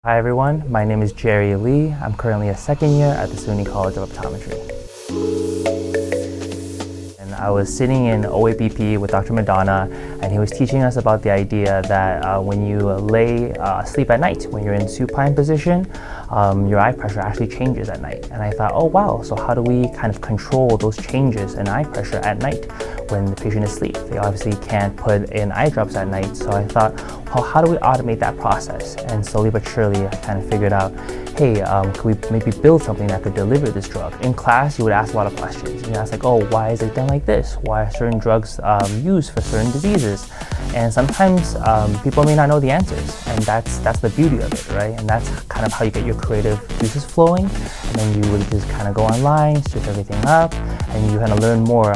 Hi everyone, my name is Jerry Lee. I'm currently a second year at the SUNY College of Optometry. And I was sitting in OAPP with Dr. Madonna, and he was teaching us about the idea that when you lay asleep at night, when you're in supine position, your eye pressure actually changes at night. And I thought, oh wow, so how do we kind of control those changes in eye pressure at night when the patient is asleep? They obviously can't put in eye drops at night, so I thought, well, how do we automate that process? And slowly but surely, I kind of figured out, hey, could we maybe build something that could deliver this drug? In class, you would ask a lot of questions. You ask like, oh, why is it done like this? Why are certain drugs used for certain diseases? And sometimes people may not know the answers, and that's the beauty of it, right? And that's kind of how you get your creative juices flowing. And then you would just kind of go online, search everything up, and you kind of learn more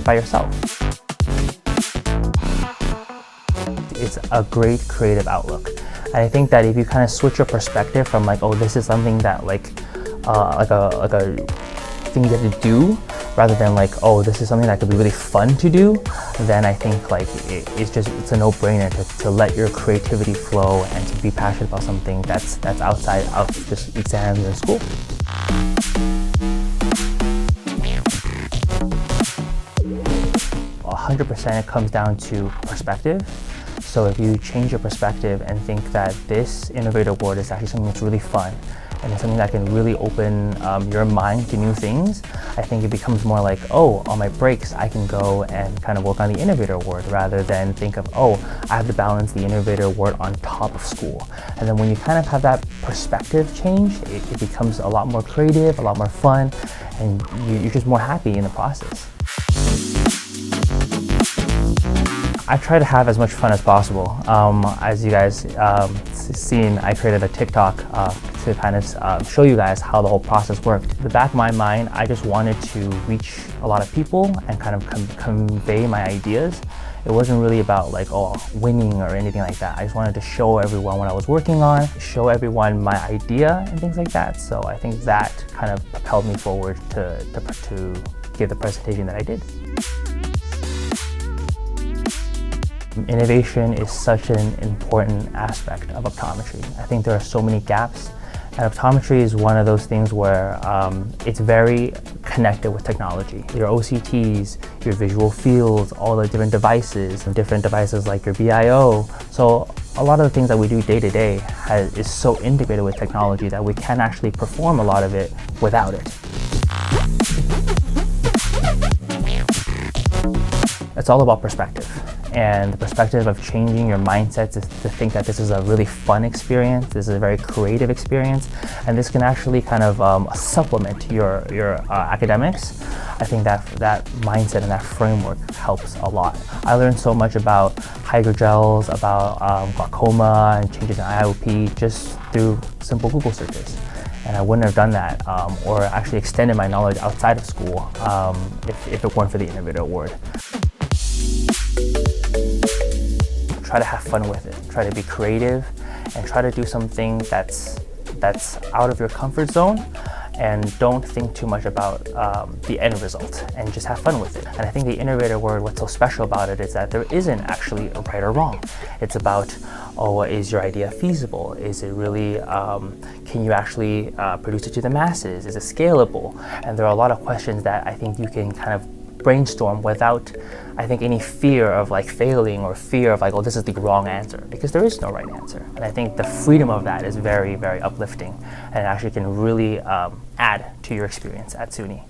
by yourself. It's a great creative outlook. And I think that if you kind of switch your perspective from like, oh, this is something that like a thing you have to do, rather than like, oh, this is something that could be really fun to do, then I think like it's a no-brainer to let your creativity flow and to be passionate about something that's outside of just exams and school. 100% it comes down to perspective. So if you change your perspective and think that this Innovator Award is actually something that's really fun and it's something that can really open your mind to new things, I think it becomes more like, oh, on my breaks I can go and kind of work on the Innovator Award, rather than think of, oh, I have to balance the Innovator Award on top of school. And then when you kind of have that perspective change, it becomes a lot more creative, a lot more fun, and you're just more happy in the process. I try to have as much fun as possible. As you guys seen, I created a TikTok to kind of show you guys how the whole process worked. In the back of my mind, I just wanted to reach a lot of people and kind of convey my ideas. It wasn't really about like, oh, winning or anything like that. I just wanted to show everyone what I was working on, show everyone my idea and things like that. So I think that kind of propelled me forward to give the presentation that I did. Innovation is such an important aspect of optometry. I think there are so many gaps, and optometry is one of those things where it's very connected with technology. Your OCTs, your visual fields, all the different devices like your BIO. So a lot of the things that we do day to day is so integrated with technology that we can actually perform a lot of it without it. It's all about perspective. And the perspective of changing your mindset to think that this is a really fun experience, this is a very creative experience, and this can actually kind of supplement your academics. I think that mindset and that framework helps a lot. I learned so much about hydrogels, about glaucoma and changes in IOP just through simple Google searches. And I wouldn't have done that or actually extended my knowledge outside of school if it weren't for the Innovator Award. Try to have fun with it, try to be creative, and try to do something that's out of your comfort zone, and don't think too much about the end result, and just have fun with it. And I think the Innovator Award, what's so special about it is that there isn't actually a right or wrong. It's about, oh, is your idea feasible? Is it really, can you actually produce it to the masses? Is it scalable? And there are a lot of questions that I think you can kind of brainstorm without, I think, any fear of like failing or fear of like, oh, this is the wrong answer, because there is no right answer. And I think the freedom of that is very, very uplifting, and it actually can really add to your experience at SUNY.